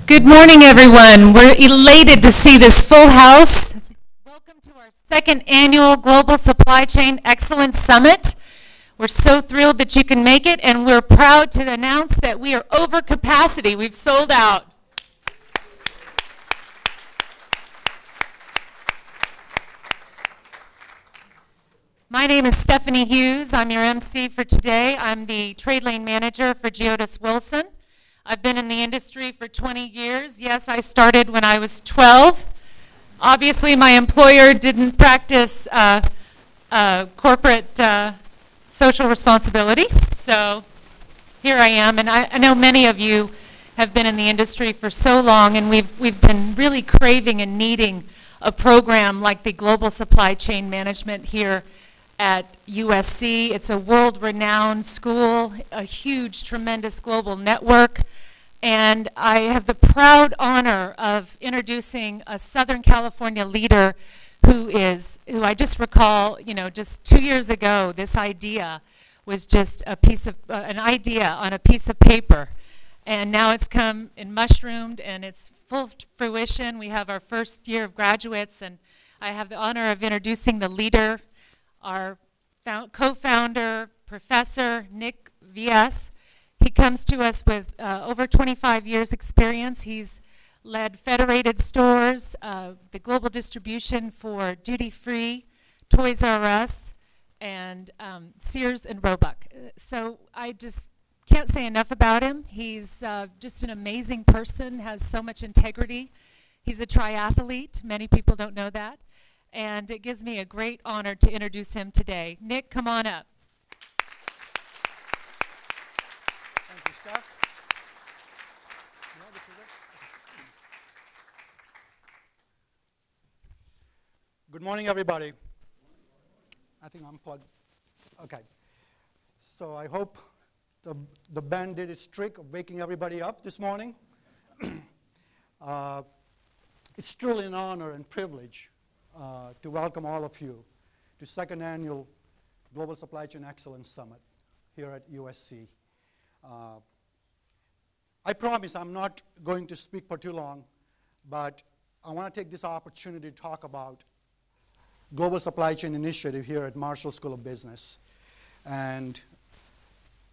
Good morning, everyone. We're elated to see this full house. Welcome to our second annual Global Supply Chain Excellence Summit. We're so thrilled that you can make it, and we're proud to announce that we are over capacity. We've sold out. My name is Stephanie Hughes. I'm your MC for today. I'm the trade lane manager for Geodis Wilson. I've been in the industry for 20 years. Yes, I started when I was 12. Obviously, my employer didn't practice corporate social responsibility, so here I am. And I know many of you have been in the industry for so long, and we've been really craving and needing a program like the Global Supply Chain Management here at USC. It's a world-renowned school, a huge, tremendous global network, and I have the proud honor of introducing a Southern California leader who I just recall, just 2 years ago, this idea was just an idea on a piece of paper, and now it's come and mushroomed, and it's full fruition. We have our first year of graduates, and I have the honor of introducing the leader, our co-founder, Professor Nick Vias. He comes to us with over 25 years experience. He's led Federated Stores, the global distribution for Duty Free, Toys R Us, and Sears and Roebuck. So I just can't say enough about him. He's just an amazing person, has so much integrity. He's a triathlete. Many people don't know that. And it gives me a great honor to introduce him today. Nick, come on up. Thank you, Steph. Good morning, everybody. I think I'm plugged. Okay. So I hope the band did its trick of waking everybody up this morning. It's truly an honor and privilege to welcome all of you to second annual Global Supply Chain Excellence Summit here at USC. I promise I'm not going to speak for too long, but I want to take this opportunity to talk about Global Supply Chain Initiative here at Marshall School of Business. And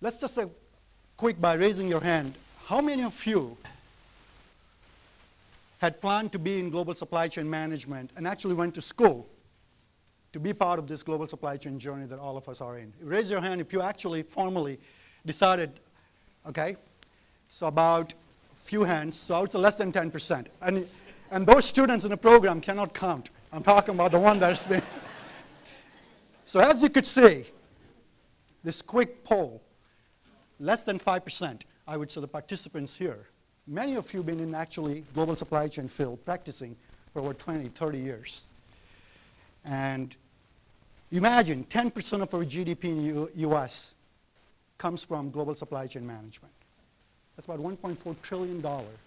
let's just say quick by raising your hand, how many of you had planned to be in global supply chain management and actually went to school to be part of this global supply chain journey that all of us are in? Raise your hand if you actually formally decided, okay? So about a few hands, so it's less than 10%. And those students in the program cannot count. I'm talking about the one that's been. So as you could see, this quick poll, less than 5%, I would say, the participants here. Many of you have been in actually global supply chain field practicing for over 20, 30 years. And imagine 10% of our GDP in the US comes from global supply chain management. That's about $1.4 trillion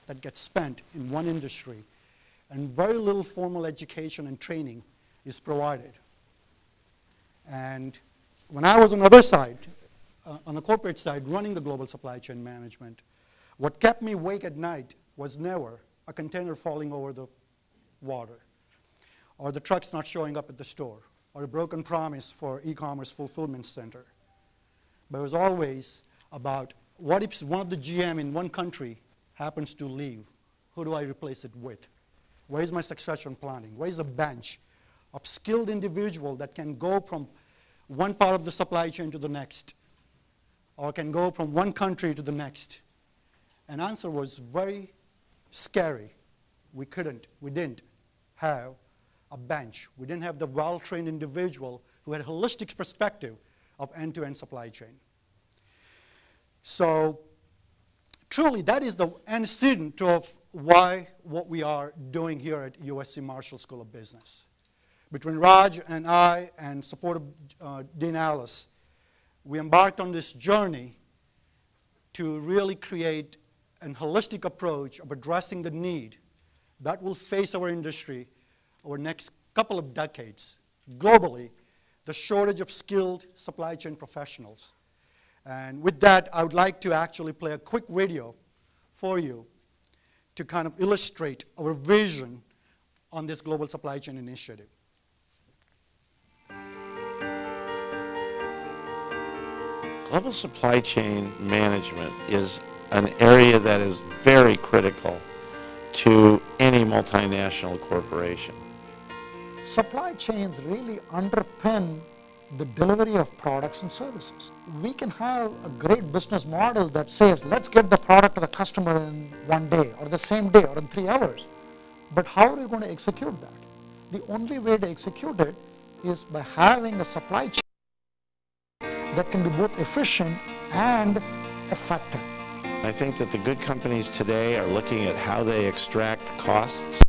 that gets spent in one industry, and very little formal education and training is provided. And when I was on the other side, on the corporate side, running the global supply chain management, what kept me awake at night was never a container falling over the water, or the trucks not showing up at the store, or a broken promise for e-commerce fulfillment center. But it was always about, what if one of the GM in one country happens to leave? Who do I replace it with? Where is my succession planning? Where is a bench of skilled individual that can go from one part of the supply chain to the next, or can go from one country to the next? And answer was very scary. We didn't have a bench. We didn't have the well-trained individual who had a holistic perspective of end-to-end supply chain. So truly, that is the antecedent of why what we are doing here at USC Marshall School of Business. Between Raj and I, and support of Dean Alice, we embarked on this journey to really create a holistic approach of addressing the need that will face our industry over the next couple of decades. Globally, the shortage of skilled supply chain professionals. And with that, I would like to actually play a quick video for you to kind of illustrate our vision on this global supply chain initiative. Global supply chain management is an area that is very critical to any multinational corporation. Supply chains really underpin the delivery of products and services. We can have a great business model that says, let's get the product to the customer in 1 day, or the same day, or in 3 hours. But how are we going to execute that? The only way to execute it is by having a supply chain that can be both efficient and effective. I think that the good companies today are looking at how they extract costs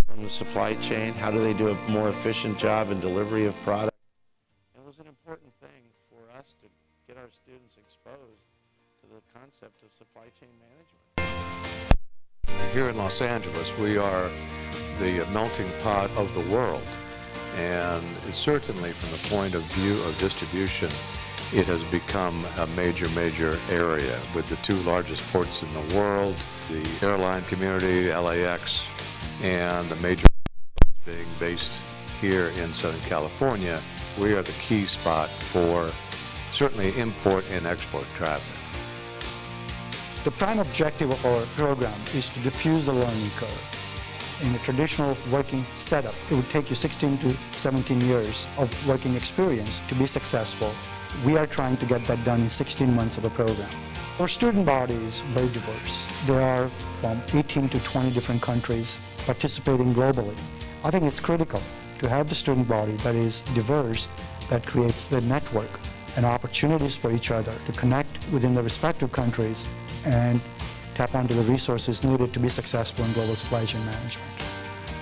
from the supply chain, how do they do a more efficient job in delivery of product. It was an important thing for us to get our students exposed to the concept of supply chain management. Here in Los Angeles, we are the melting pot of the world, and certainly from the point of view of distribution, it has become a major area with the 2 largest ports in the world, the airline community, LAX, and the major being based here in Southern California. We are the key spot for certainly import and export traffic. The prime objective of our program is to diffuse the learning curve. In a traditional working setup, it would take you 16 to 17 years of working experience to be successful. We are trying to get that done in 16 months of a program. Our student body is very diverse. There are from 18 to 20 different countries participating globally. I think it's critical to have the student body that is diverse, that creates the network and opportunities for each other to connect within the respective countries and tap onto the resources needed to be successful in global supply chain management.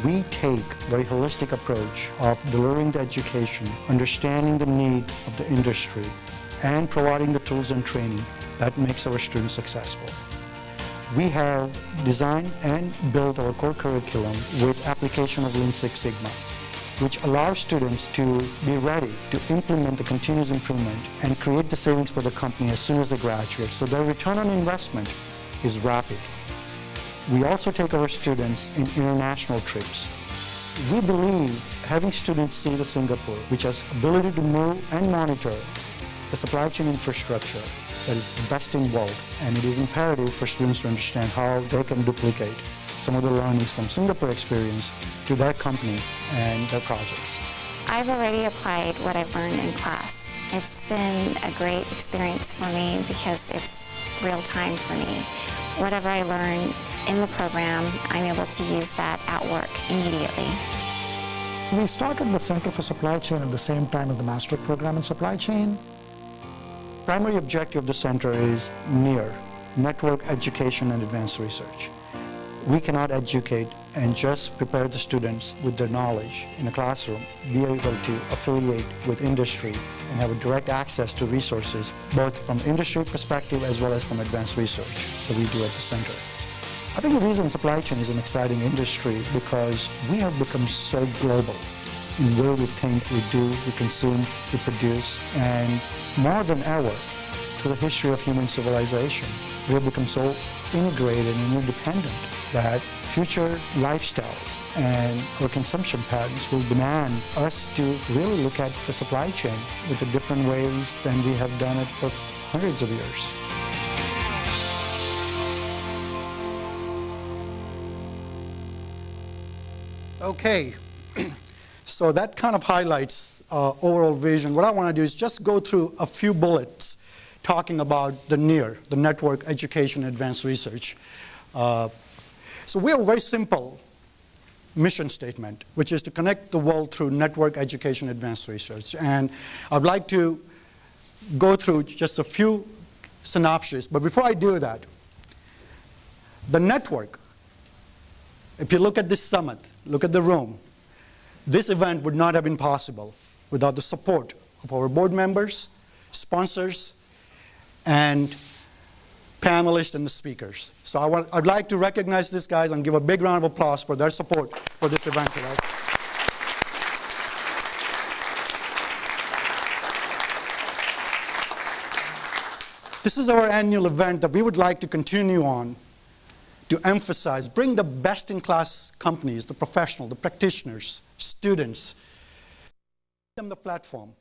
We take a very holistic approach of delivering the education, understanding the need of the industry, and providing the tools and training that makes our students successful. We have designed and built our core curriculum with application of Lean Six Sigma, which allows students to be ready to implement the continuous improvement and create the savings for the company as soon as they graduate, so their return on investment is rapid. We also take our students in international trips. We believe having students see the Singapore, which has ability to move and monitor the supply chain infrastructure that is best in world, and it is imperative for students to understand how they can duplicate some of the learnings from Singapore experience to their company and their projects. I've already applied what I've learned in class. It's been a great experience for me because it's real time for me. Whatever I learn in the program, I'm able to use that at work immediately. We started the Center for Supply Chain at the same time as the Master's Program in Supply Chain. Primary objective of the center is NEAR, Network Education and Advanced Research. We cannot educate and just prepare the students with their knowledge in a classroom, be able to affiliate with industry and have a direct access to resources, both from industry perspective as well as from advanced research that we do at the center. I think the reason supply chain is an exciting industry because we have become so global in where we think, we do, we consume, we produce, and more than ever, through the history of human civilization, we have become so integrated and interdependent that future lifestyles and our consumption patterns will demand us to really look at the supply chain with the different ways than we have done it for hundreds of years. Okay, so that kind of highlights overall vision. What I want to do is just go through a few bullets talking about the NEAR, the Network Education Advanced Research. So we have a very simple mission statement, which is to connect the world through network education advanced research. And I'd like to go through just a few synopses, but before I do that, the network, if you look at this summit, look at the room, this event would not have been possible without the support of our board members, sponsors, and panelists and the speakers. So I'd like to recognize these guys and give a big round of applause for their support for this event today. This is our annual event that we would like to continue on to emphasize, bring the best-in-class companies, the professionals, the practitioners, students, give them the platform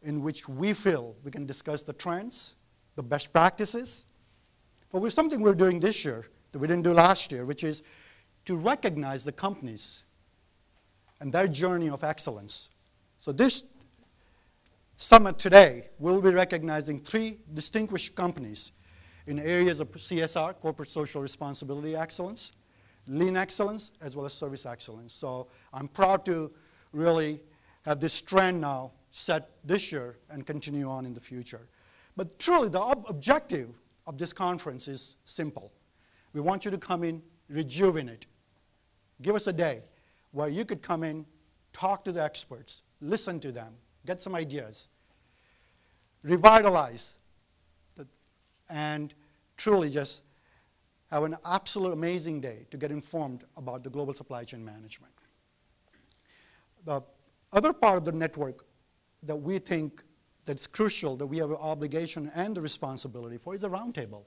in which we feel we can discuss the trends, the best practices. But something we're doing this year that we didn't do last year, which is to recognize the companies and their journey of excellence. So this summit today, we'll be recognizing 3 distinguished companies in areas of CSR, corporate social responsibility excellence, lean excellence, as well as service excellence. So I'm proud to really have this trend now set this year and continue on in the future. But truly, the objective of this conference is simple. We want you to come in, rejuvenate. Give us a day where you could come in, talk to the experts, listen to them, get some ideas, revitalize, and truly just have an absolute amazing day to get informed about the global supply chain management. The other part of the network that we think that's crucial, that we have an obligation and the responsibility for, is a roundtable.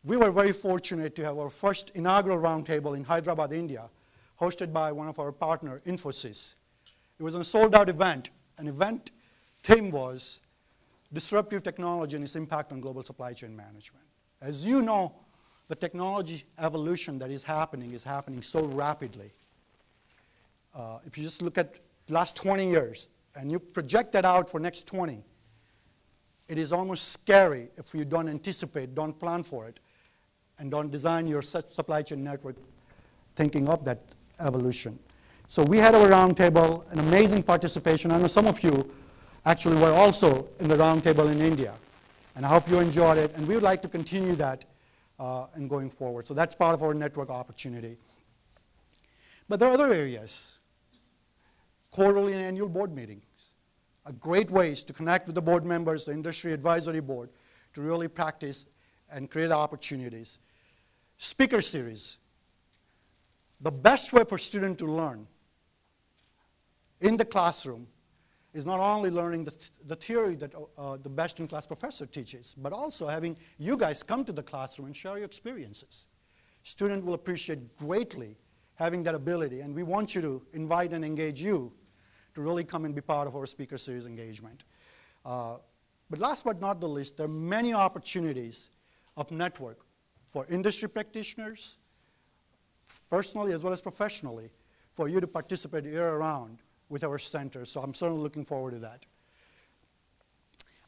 We were very fortunate to have our first inaugural roundtable in Hyderabad, India, hosted by one of our partners, Infosys. It was a sold-out event. An event theme was disruptive technology and its impact on global supply chain management. As you know, the technology evolution that is happening so rapidly. If you just look at the last 20 years and you project that out for next 20, it is almost scary if you don't anticipate, don't plan for it, and don't design your supply chain network thinking of that evolution. So we had our roundtable, an amazing participation. I know some of you actually were also in the roundtable in India. And I hope you enjoyed it. And we would like to continue that and going forward. So that's part of our network opportunity. But there are other areas. Quarterly and annual board meetings are great ways to connect with the board members, the industry advisory board, to really practice and create opportunities. Speaker series. The best way for students to learn in the classroom is not only learning the theory that the best-in-class professor teaches, but also having you guys come to the classroom and share your experiences. Students will appreciate greatly having that ability, and we want you to invite and engage you to really come and be part of our speaker series engagement. But last but not the least, there are many opportunities of network for industry practitioners, personally as well as professionally, for you to participate year-round with our center. So I'm certainly looking forward to that.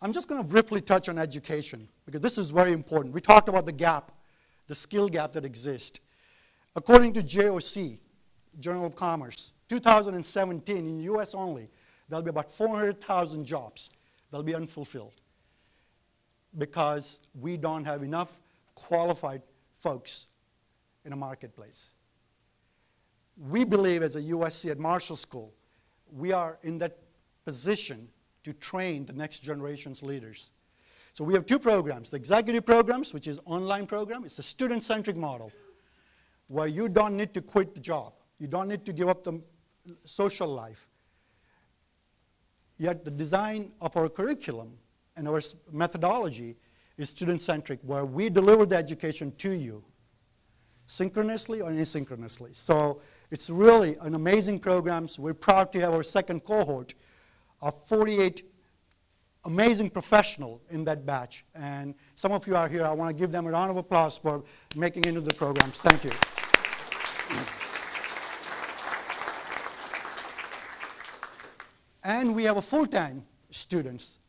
I'm just going to briefly touch on education, because this is very important. We talked about the gap, the skill gap that exists. According to JOC, Journal of Commerce, 2017 in US only, there'll be about 400,000 jobs that'll be unfulfilled because we don't have enough qualified folks in a marketplace. We believe as a USC at Marshall School, we are in that position to train the next generation's leaders. So we have 2 programs, the executive programs, which is online program. It's a student-centric model where you don't need to quit the job. You don't need to give up the social life. Yet the design of our curriculum and our methodology is student-centric, where we deliver the education to you, synchronously or asynchronously. So it's really an amazing program. So we're proud to have our second cohort of 48 amazing professionals in that batch. And some of you are here. I want to give them a round of applause for making it into the programs. Thank you. And we have a full-time students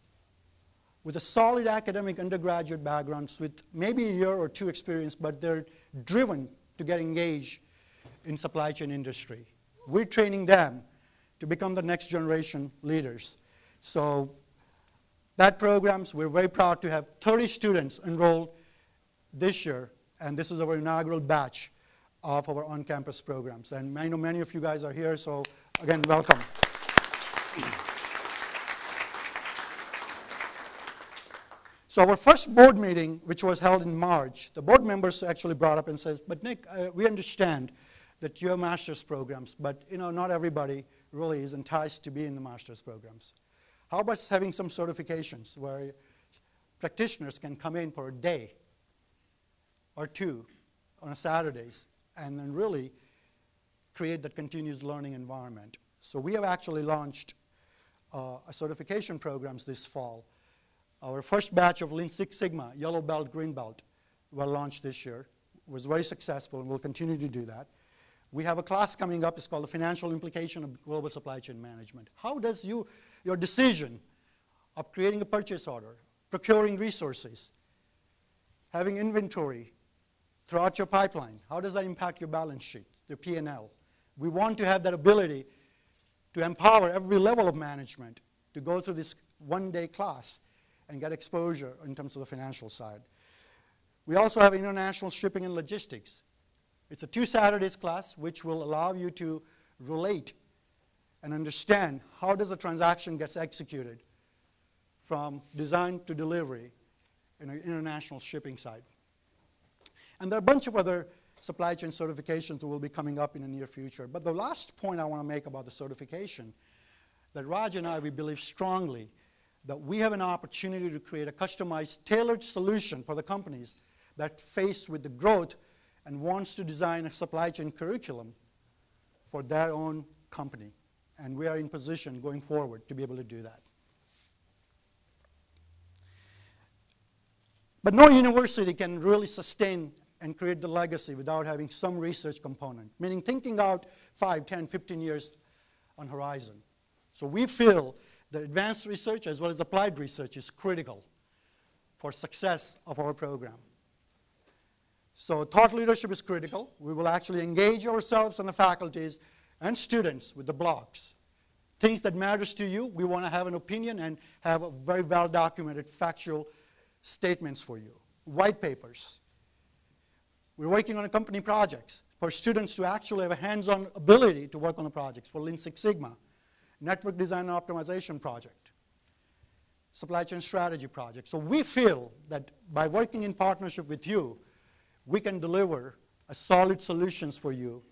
with a solid academic undergraduate backgrounds with maybe a year or 2 experience, but they're driven to get engaged in supply chain industry. We're training them to become the next generation leaders. So that programs, we're very proud to have 30 students enrolled this year, and this is our inaugural batch of our on-campus programs. And I know many of you guys are here, so again, welcome. So our first board meeting, which was held in March, the board members actually brought up and says, but Nick, we understand that you have master's programs, but not everybody really is enticed to be in the master's programs. How about having some certifications where practitioners can come in for a day or 2 on Saturdays, and then really create that continuous learning environment. So we have actually launched a certification programs this fall. Our first batch of Lean Six Sigma, Yellow Belt, Green Belt, were launched this year. It was very successful, and we'll continue to do that. We have a class coming up. It's called the Financial Implication of Global Supply Chain Management. How does your decision of creating a purchase order, procuring resources, having inventory throughout your pipeline, how does that impact your balance sheet, your P&L? We want to have that ability to empower every level of management to go through this one-day class and get exposure in terms of the financial side. We also have international shipping and logistics. It's a 2 Saturdays class which will allow you to relate and understand how does a transaction get executed from design to delivery in an international shipping side. And there are a bunch of other supply chain certifications that will be coming up in the near future. But the last point I want to make about the certification, that Raj and I, we believe strongly that we have an opportunity to create a customized, tailored solution for the companies that faced with the growth and wants to design a supply chain curriculum for their own company. And we are in position going forward to be able to do that. But no university can really sustain and create the legacy without having some research component, meaning thinking out 5, 10, 15 years on horizon. So we feel that advanced research as well as applied research is critical for success of our program. So thought leadership is critical. We will actually engage ourselves and the faculties and students with the blocks. Things that matters to you, we want to have an opinion and have a very well-documented factual statements for you. White papers. We're working on company projects for students to actually have a hands-on ability to work on the projects for Lean Six Sigma, network design and optimization project, supply chain strategy project. So we feel that by working in partnership with you, we can deliver a solid solutions for you,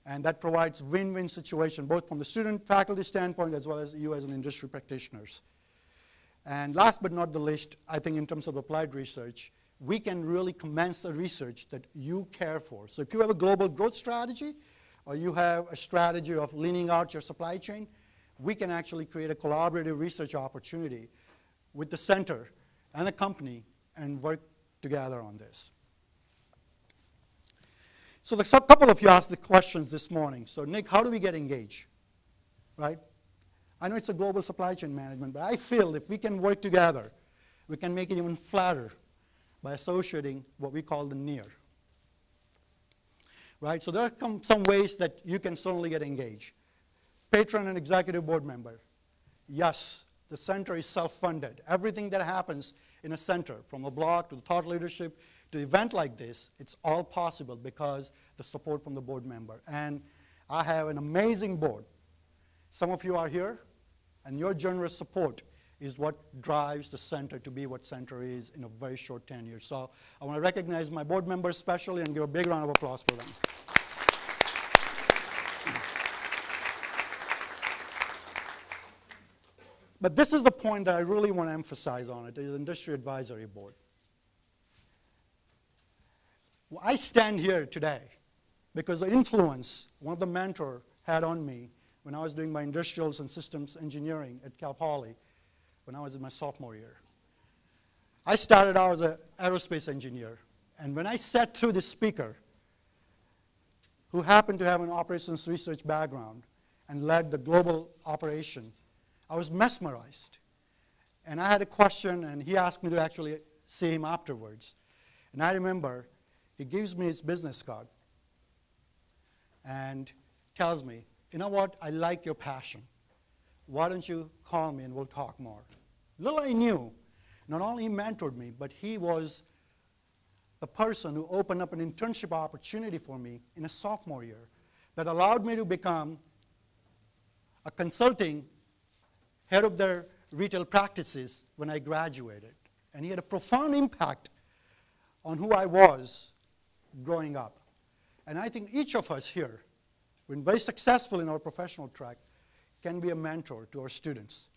and that provides win-win situation, both from the student faculty standpoint as well as you as an industry practitioners. And last but not the least, I think in terms of applied research, we can really commence the research that you care for. So if you have a global growth strategy, or you have a strategy of leaning out your supply chain, we can actually create a collaborative research opportunity with the center and the company and work together on this. So a couple of you asked the questions this morning. So Nick, how do we get engaged, right? I know it's a global supply chain management, but I feel if we can work together, we can make it even flatter by associating what we call the near. Right? So there are some ways that you can certainly get engaged. Patron and executive board member. Yes, the center is self-funded. Everything that happens in a center, from a block to the thought leadership to an event like this, it's all possible because the support from the board member. And I have an amazing board. Some of you are here, and your generous support is what drives the center to be what center is in a very short tenure. So I want to recognize my board members especially and give a big round of applause for them. But this is the point that I really want to emphasize on it, the Industry Advisory Board. Well, I stand here today because the influence one of the mentors had on me when I was doing my industrials and systems engineering at Cal Poly when I was in my sophomore year. I started out as an aerospace engineer, and when I sat through this speaker, who happened to have an operations research background and led the global operation, I was mesmerized. And I had a question, and he asked me to actually see him afterwards. And I remember he gives me his business card and tells me, you know what, I like your passion. Why don't you call me and we'll talk more? Little I knew, not only he mentored me, but he was the person who opened up an internship opportunity for me in a sophomore year that allowed me to become a consulting head of their retail practices when I graduated. And he had a profound impact on who I was growing up. And I think each of us here, when very successful in our professional track, can be a mentor to our students.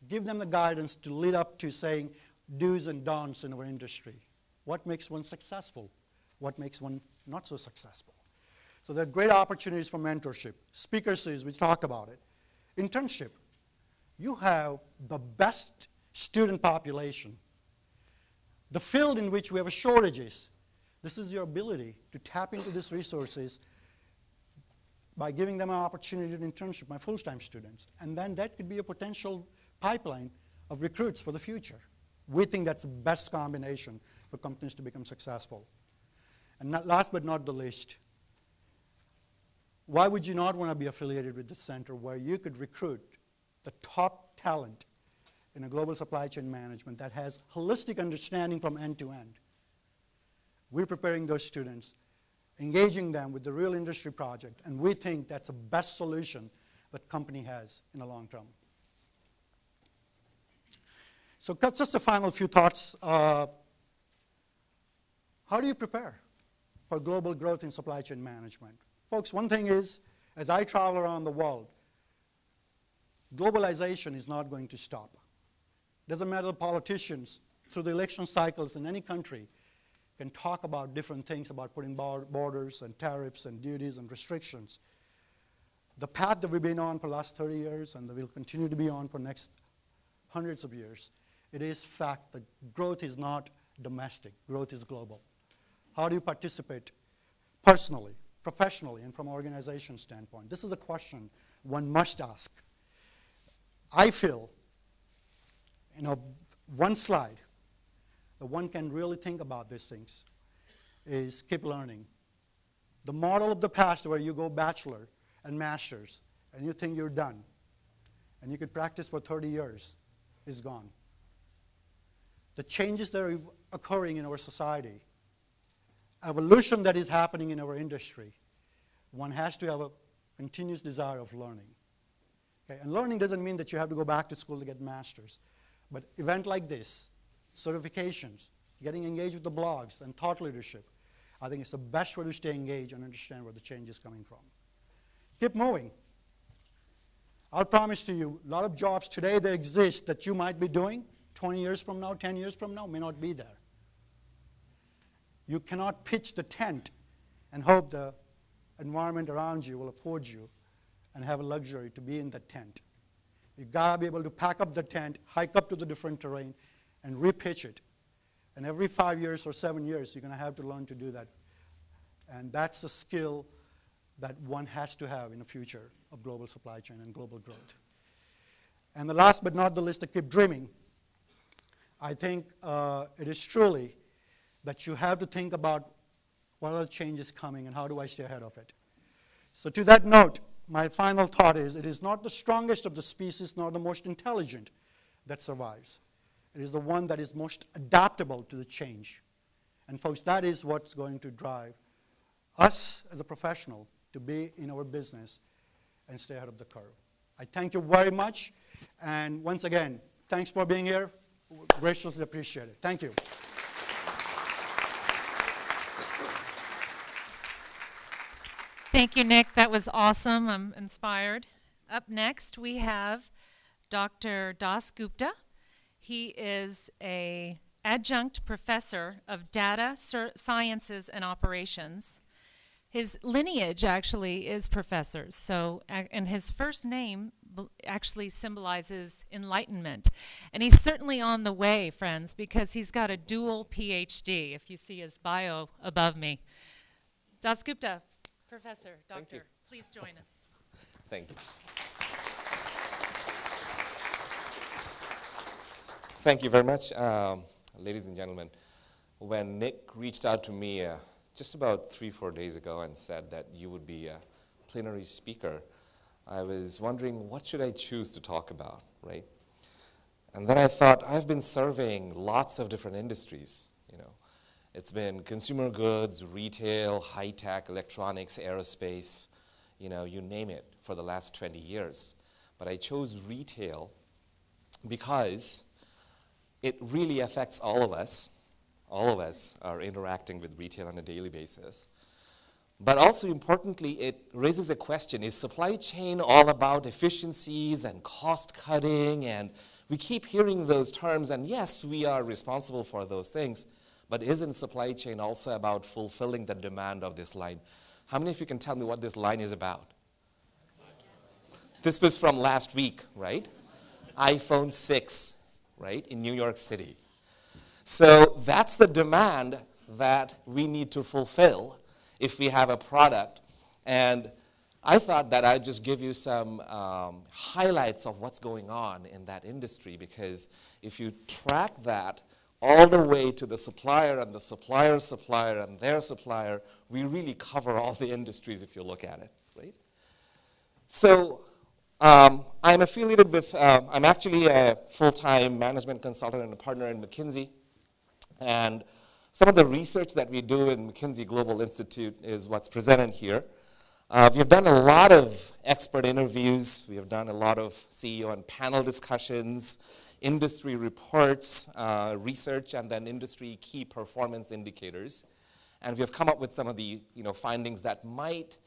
Give them the guidance to lead up to saying do's and don'ts in our industry. What makes one successful? What makes one not so successful. So there are great opportunities for mentorship. Speaker series, we talked about it. Internship. You have the best student population. The field in which we have shortages. This is your ability to tap into these resources by giving them an opportunity to internship, my full-time students. And then that could be a potential pipeline of recruits for the future. We think that's the best combination for companies to become successful. And last but not the least, why would you not want to be affiliated with the center where you could recruit the top talent in a global supply chain management that has holistic understanding from end to end? We're preparing those students, engaging them with the real industry project, and we think that's the best solution that company has in the long term. So just a final few thoughts. How do you prepare for global growth in supply chain management? Folks, one thing is, as I travel around the world, globalization is not going to stop. Doesn't matter the politicians, through the election cycles in any country, can talk about different things about putting borders and tariffs and duties and restrictions. The path that we've been on for the last 30 years and that we'll continue to be on for the next hundreds of years, it is fact that growth is not domestic, growth is global. How do you participate personally, professionally, and from an organization standpoint? This is a question one must ask. I feel, one slide that one can really think about these things is keep learning. The model of the past where you go bachelor and master's and you think you're done and you could practice for 30 years is gone. The changes that are occurring in our society, evolution that is happening in our industry, one has to have a continuous desire of learning. Okay? And learning doesn't mean that you have to go back to school to get master's. But event like this, certifications, getting engaged with the blogs and thought leadership, I think it's the best way to stay engaged and understand where the change is coming from. Keep moving. I'll promise to you, a lot of jobs today that exist that you might be doing 20 years from now, 10 years from now, may not be there. You cannot pitch the tent and hope the environment around you will afford you and have a luxury to be in the tent. You've got to be able to pack up the tent, hike up to the different terrain, and repitch it. And every 5 years or 7 years, you're going to have to learn to do that. And that's a skill that one has to have in the future of global supply chain and global growth. And the last but not the least, to keep dreaming. I think it is truly that you have to think about what are the changes coming and how do I stay ahead of it. So to that note, my final thought is, it is not the strongest of the species nor the most intelligent that survives. It is the one that is most adaptable to the change. And folks, that is what's going to drive us as a professional to be in our business and stay ahead of the curve. I thank you very much. And once again, thanks for being here. Graciously appreciate it. Thank you. Thank you, Nick. That was awesome. I'm inspired. Up next, we have Dr. Das Gupta. He is an adjunct professor of data sciences and operations. His lineage actually is professors, so, and his first name actually symbolizes enlightenment. And he's certainly on the way, friends, because he's got a dual PhD, if you see his bio above me. Das Gupta, professor, doctor, please join us. Thank you. Thank you very much, ladies and gentlemen. When Nick reached out to me just about 3-4 days ago and said that you would be a plenary speaker, I was wondering what should I choose to talk about, right? And then I thought, I've been surveying lots of different industries, It's been consumer goods, retail, high-tech, electronics, aerospace, you name it, for the last 20 years. But I chose retail because it really affects all of us. All of us are interacting with retail on a daily basis. But also importantly, it raises a question, is supply chain all about efficiencies and cost cutting? And we keep hearing those terms, and yes, we are responsible for those things. but isn't supply chain also about fulfilling the demand of this line? How many of you can tell me what this line is about? This was from last week, right? iPhone 6, right, in New York City. So that's the demand that we need to fulfill if we have a product. And I thought that I'd just give you some highlights of what's going on in that industry, because if you track that all the way to the supplier and the supplier's supplier and their supplier, we really cover all the industries if you look at it, right? So I'm affiliated with, I'm actually a full-time management consultant and a partner in McKinsey. And some of the research that we do in McKinsey Global Institute is what's presented here. We have done a lot of expert interviews. We have done a lot of CEO and panel discussions, industry reports, research, and then industry key performance indicators. And we have come up with some of the findings that might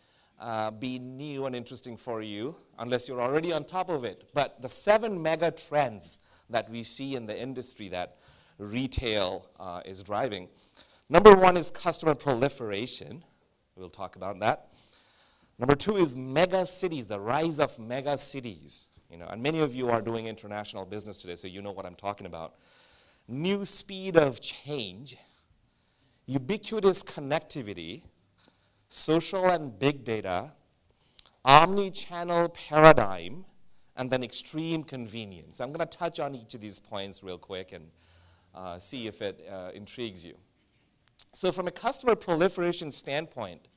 be new and interesting for you, unless you're already on top of it. But the 7 mega trends that we see in the industry that retail is driving. Number 1 is customer proliferation. We'll talk about that. Number 2 is mega cities, the rise of mega cities. And many of you are doing international business today, so you know what I'm talking about. New speed of change, ubiquitous connectivity, social and big data, omni-channel paradigm, and then extreme convenience. I'm going to touch on each of these points real quick and see if it intrigues you. So from a customer proliferation standpoint,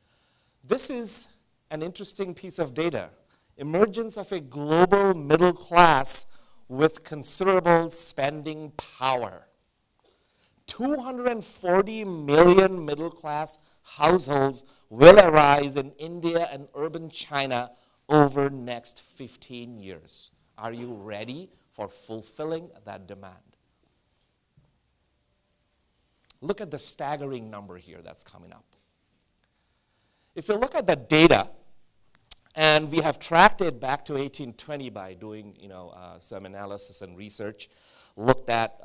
this is an interesting piece of data. Emergence of a global middle class with considerable spending power. 240 million middle class households will arise in India and urban China over next 15 years. Are you ready for fulfilling that demand? Look at the staggering number here that's coming up. If you look at the data, and we have tracked it back to 1820 by doing some analysis and research, looked at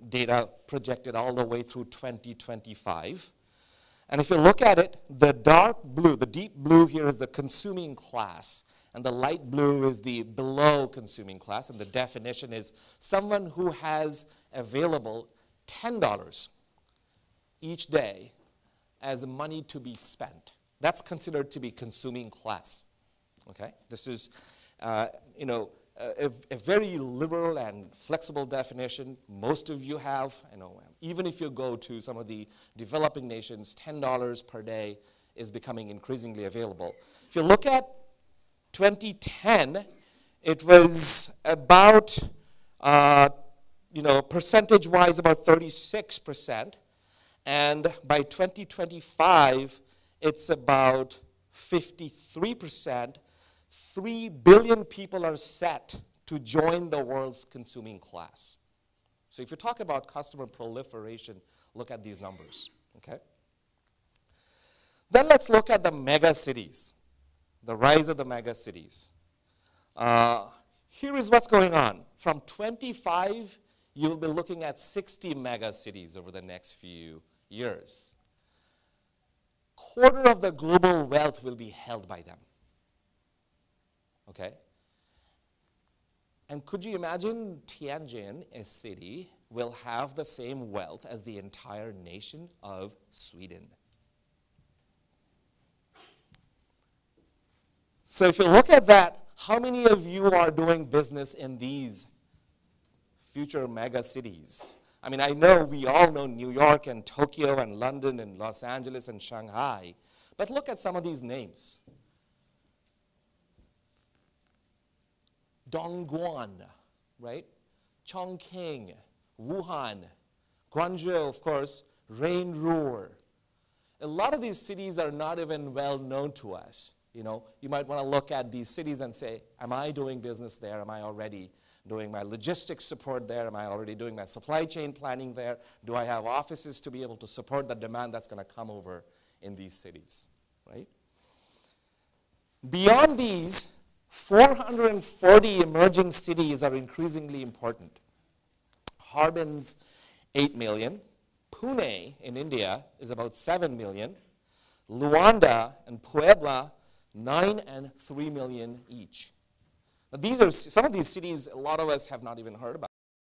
data projected all the way through 2025. And if you look at it, the dark blue, the deep blue here is the consuming class, and the light blue is the below consuming class, and the definition is someone who has available $10 each day as money to be spent. That's considered to be consuming class. Okay, this is a very liberal and flexible definition. Most of you have, even if you go to some of the developing nations, $10 per day is becoming increasingly available. If you look at 2010, it was about, percentage-wise, about 36%. And by 2025, it's about 53%. 3 billion people are set to join the world's consuming class. So if you talk about customer proliferation, look at these numbers, okay? Then let's look at the mega cities, the rise of the mega cities. Here is what's going on. From 25, you'll be looking at 60 mega cities over the next few years. Quarter of the global wealth will be held by them. Okay? And could you imagine Tianjin, a city, will have the same wealth as the entire nation of Sweden? So if you look at that, how many of you are doing business in these future mega cities? I mean, I know we all know New York and Tokyo and London and Los Angeles and Shanghai, but look at some of these names. Dongguan, right? Chongqing, Wuhan, Guangzhou, of course, Rainruhr. A lot of these cities are not even well known to us. You might want to look at these cities and say, am I doing business there? Am I already doing my logistics support there? Am I already doing my supply chain planning there? Do I have offices to be able to support the demand that's going to come over in these cities, right? Beyond these, 440 emerging cities are increasingly important. Harbin's 8 million, Pune in India is about 7 million. Luanda and Puebla, 9 and 3 million each. Now these are some of these cities a lot of us have not even heard about.